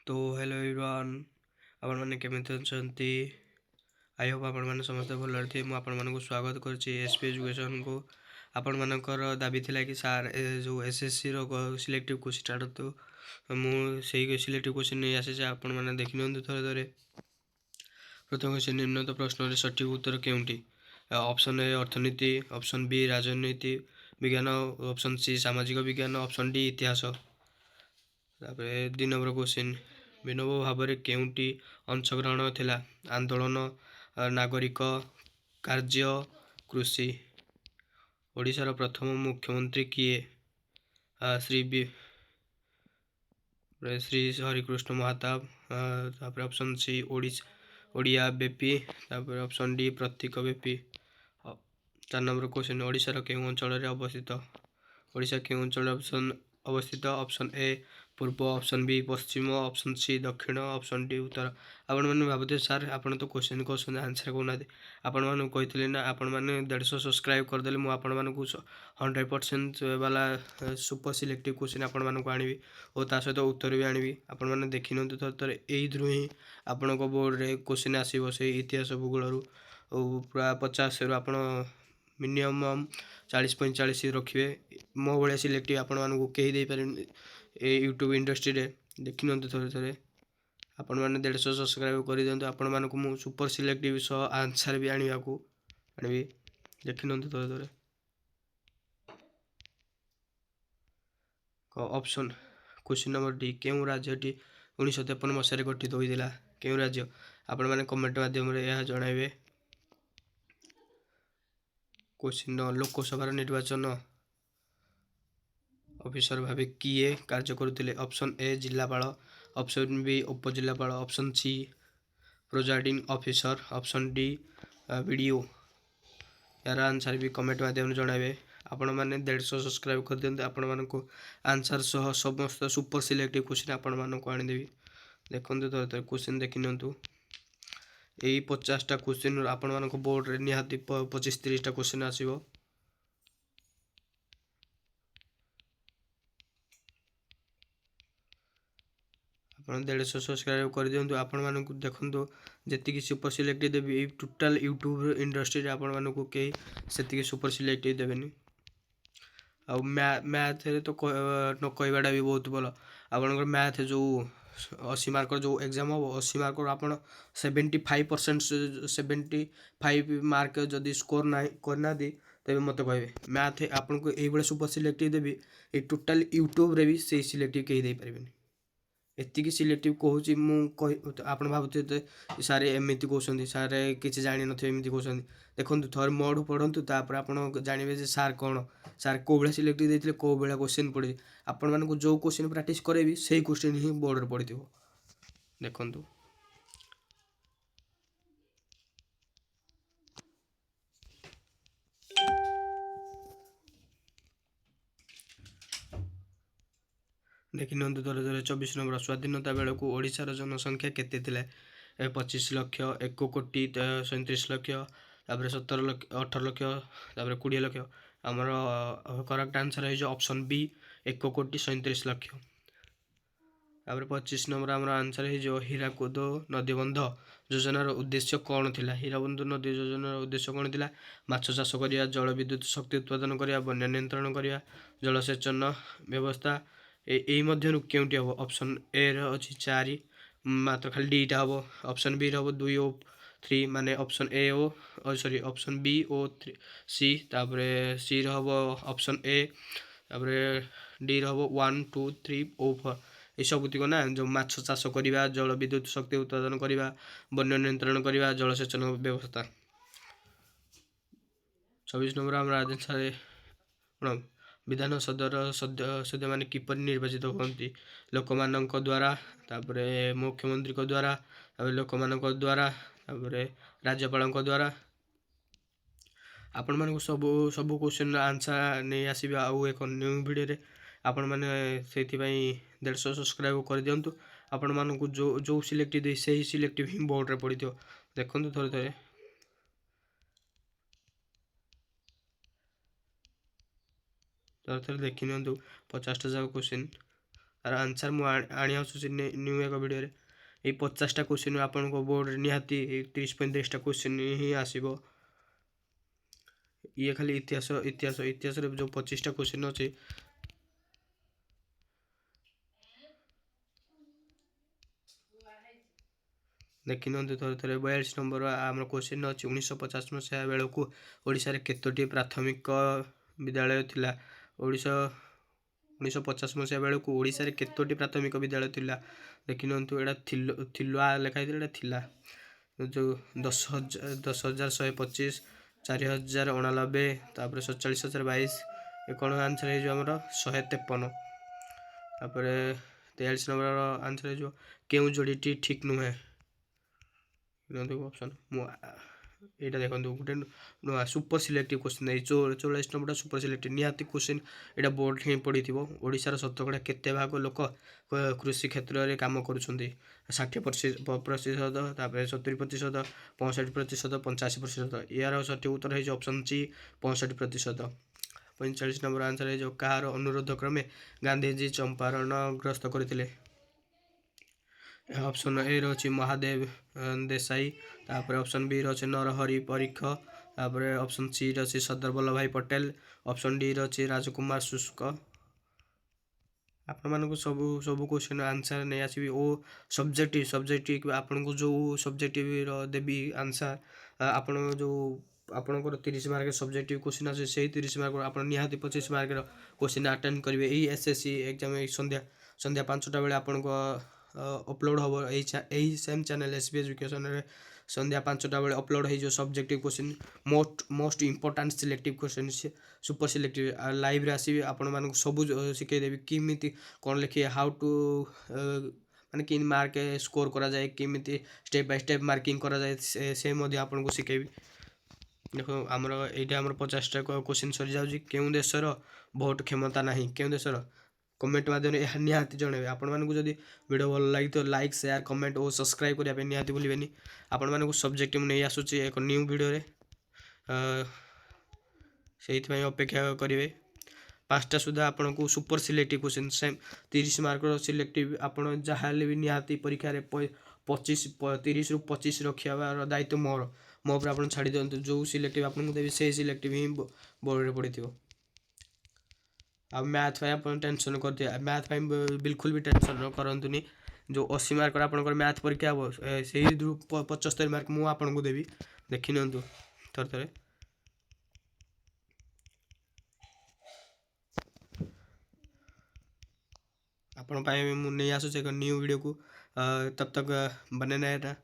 तो hello everyone आपण मैंने केमिति अछंती आई होप आपण मैंने समस्त भल थे मुझे आपण मानक स्वागत करुच्ची एसपी एजुकेशन को आपण मानकर दाबी थिला कि सार जो एसएससी रो सिलेक्टिव क्वेश्चन स्टार्ट तो मुझे सिलेक्टिव क्वेश्चन नहीं आसी आपण मैंने देखि नियंतु थरे थरे प्रथम क्वेश्चन निम्नलिखित प्रश्न सठिक उत्तर केउंटी ऑप्शन ए अर्थनीति ऑप्शन बी राजनीति विज्ञान ऑप्शन सी सामाजिक विज्ञान ऑप्शन डी इतिहास तापर 2 नंबर क्वेश्चन विनोब भाव में केउंटी अंशग्रहण थिला आंदोलन नागरिक कार्य कृषि ओडिशार प्रथम मुख्यमंत्री किए श्री हरिकृष्ण महाताब तापर ऑप्शन सी ओडिया बेपी तापर ऑप्शन डी प्रतीक बेपी 4 नंबर क्वेश्चन ओडिशार केउं अंचल अवस्थित ओडिशा केउं अंचल अवस्थित ऑप्शन ए पूर्व ऑप्शन बी पश्चिम ऑप्शन सी दक्षिण ऑप्शन डी उत्तर आपण मैंने भावते सर आपन तो क्वेश्चन क्वेश्चन आंसर कहना आपण मैंने कही ना आपण मैंने 150 सब्सक्राइब करदे मुझे 100% वाला सुपर सिलेक्टिव क्वेश्चन आपण मानक आनी और ता सहित उत्तर भी आनी आपण मैंने देखी नि थर यू ही आपण बोर्ड रे क्वेश्चन आसो से इतिहास भूगोल पूरा 50 रु आप मिनिमम 40-45 रखिए मो भाया सिलेक्टिव आपण मानक कहीं दे पारे यूट्यूब इंडस्ट्री रे देखि नि थरे थरे आपण मैंने 150 सब्सक्राइब कर दिखाँ आपण मानक मु सुपर सिलेक्टिव सह आंसर भी आनी देखि नि थरे थरे ऑप्शन क्वेश्चन नंबर डी केउं राज्यटी 1953 मसीह गठित होता केउं राज्य आपण मैंने कमेंट माध्यम यह जनइबे क्वेश्चन लोकसभा निर्वाचन ऑफिसर भाव किए कार्य करुले ऑप्शन ए जिलापाल ऑप्शन बी उपजिलापाल option C presiding officer option D BDO यार आंसर भी कमेंट माध्यम जनइबे आपण मैंने 150 सब्सक्राइब कर दिखाते आपण मानक आंसर सह समस्त सुपर सिलेक्टिव क्वेश्चन आपण मानक आनीदेवी देखते थोड़े क्वेश्चन देखि नियंतु यही 50टा क्वेश्चन आपण मानक बोर्ड रे निहाती 25-30टा क्वेश्चन आसीबो आपण 150 सब्सक्राइब कर दियंतु आपण मानक देखंतु जति सुपर सिलेक्टिव देबी टोटल यूट्यूब इंडस्ट्री रे आपण मानक के सेति सुपर सिलेक्टिव देबेनी आ मैथ रे तो न कहवाटा भी बहुत भल आपंकर मैथ जो 80 मार्क जो एग्जाम हम 80 मार्क आप 75% 75 मार्क जदि स्कोर ना करना तेज मत कहे मैथ आपको ये सुपर सिलेक्टिव देवी ये टोटाल यूट्यूब रे भी से सिलेक्टिव कहीं दे पारे एतिकी सिलेक्टिव कहूँ आप भावुते सारे एमती कहते सार किसी जान नमती कहते देखो थोड़े मोड़ू पढ़ु तापर आप जानवे सार कौन सार कौ भाया सिलेक्टिव देते कौ भाया क्वेश्चन पड़े आपण मानक जो क्वेश्चन प्रैक्टिस करेबी से क्वेश्चन ही बोर्ड रे पड़ो देखु देखि नि 2024 नंबर स्वाधीनता बेलू ओडिशार जनसंख्या केते 25 लाख 1 कोटी 37 लाख तापर 17 लाख 18 लाख तापर 20 लाख आमर करेक्ट आंसर है ऑप्शन बी 1 कोटी 37 लाख तापर 25 नंबर आमर आंसर है जो हीराकुद नदीबंध योजनार उद्देश्य कौन थिला हीराकुद नदी योजनार उद्देश्य कौन थिला माछ चाष करिया जल विद्युत शक्ति उत्पादन करिया बन्या नियंत्रण करिया जलसेचन व्यवस्था यही मध्य केउंटी हम ऑप्शन ए अच्छी 4 मात्र खाली डीटा हम ऑप्शन बी हम 2 और 3 माने ऑप्शन ए ओ सॉरी ऑप्शन बी ओ सी तापर सी हम ऑप्शन ए तापर डी हम 1 2 3 और 4 ये सबुतिक ना जो माछ चाष करवा जल विद्युत शक्ति उत्पादन करवा बन्य नियंत्रण करवा जलसेचन व्यवस्था 24 नंबर आम आंसर विधान सदर सदस्य मान किपर निर्वाचित होती लोक मान द्वारा तापर मुख्यमंत्री द्वारा लोक मान द्वारा तापर राज्यपाल द्वारा आपण मानक सब सब क्वेश्चन आंसर नहीं आसबे आउ एक न्यू वीडियो आपण मैंने से 150 सब्सक्राइब कर दिंतु आपण मानक जो जो सिलेक्टिव से ही सिलेक्टिव ही बोर्ड रे पड़ी देखो थोड़े थोड़े ଥରେ ଦେଖି ନିଅନ୍ତୁ 50ଟା ଯାକ क्वेश्चन तार आंसर मु आनी आसुची न्यू एक वीडियो रे। ये 50टा क्वेश्चन आपनको बोर्ड निहाती 30-35टा क्वेश्चन ही आसीबो। ये खाली इतिहास रे जो 25टा क्वेश्चन अछि देखि नंतु थोड़े थोड़े 42 नंबर आम क्वेश्चन अच्छी 1950 मसीहा बेलू ओडिशा रे केतोटी प्राथमिक विद्यालय थिला। 1950 मसीहा बेलू ओडिशा रे केतोटी प्राथमिक विद्यालय थिला देखि नंतु एटा थिलुआ लिखा एटा थिला जो 10,125 4,089 तापर 47,022 ये कौन आंसर है जो हमर 153 तापर 43 नंबर आंसर है जो केउ जोड़ीटी ठीक नुहे ऑप्शन एटा देखो गोटे super selective question 44 number super selective निहाती क्वेश्चन एटा बोर्ड ही पड़ी थी। ओडिशार शतकड़ा केते भाग लोक कृषि क्षेत्र में काम करुँच 60% 70%, 65%, 85%। यार सठिक उत्तर है ऑप्शन सी 65%। 45 नंबर आंसर है जो कहार अनुरोध क्रमे गांधीजी चंपारण ग्रस्त करते। ऑप्शन ए रही महादेव देसाई, तापर ऑप्शन बी रही नरहरि परीख, तापर ऑप्शन सी रही सरदार वल्लभ भाई पटेल, ऑप्शन डी रही राजकुमार शुष्क। आपण मानक सब सब क्वेश्चन आंसर नहीं आसबि ओ सब्जेक्टिव आपन को जो सब्जेक्टिव देवी आंसर आपण जो आपणकर 30 मार्क सब्जेक्टिव क्वेश्चन अच्छे से 30 मार्क आप निहाती 25 मार्क क्वेश्चन अटेंड करेंगे। यही एसएससी एग्जाम संध्या 5टा बेले आपन अपलोड हम यही सेम चैनल एसबी एजुकेशन रे संध्या 5टा बेले अपलोड हो subjective question most important selective question super selective live रे आसी आपण मानक सब शिखेदेवी किमिति कौन लिखिए हाउ टू माने कि मार्क स्कोर करा जाए किमिति स्टेप बाय स्टेप मार्किंग करा जाए से आपन को शिखेबी। देखो आमर ये आम 50टा क्वेश्चन सरी जाऊँगी केउं देशर भोट क्षमता नहीं केउं देशर कमेंट माध्यम निहाती जनइबे। आपण मानक जदि वीडियो भल लगी तो लाइक शेयर कमेंट और सब्सक्राइब करने निहाती भूलिबेनी। आपण मानक सब्जेक्ट नहीं आसूची एक न्यू वीडियो रे से अपेक्षा करेंगे 5टा सुधा आपन को super selective question same 30 mark selective आपन जहाँ भी निहाती परीक्षा 30 रु 25 रखा दायित्व मो पर आप छाड़ी दिंतु जो सिलेक्टिव आपको देवी से सिलेक्टिव ही बोर्ड में पड़ी थी। आ मैथ आप टेंशन करते मैथ बिल्कुल भी टेंशन करतुनि जो 80 मार्क आपंकर मैथ परीक्षा हम से 75 मार्क मुझे आपको देवी देखी नियंतु थर थे। आपण नहीं आसूस एक न्यू वीडियो को तब तक बने ना।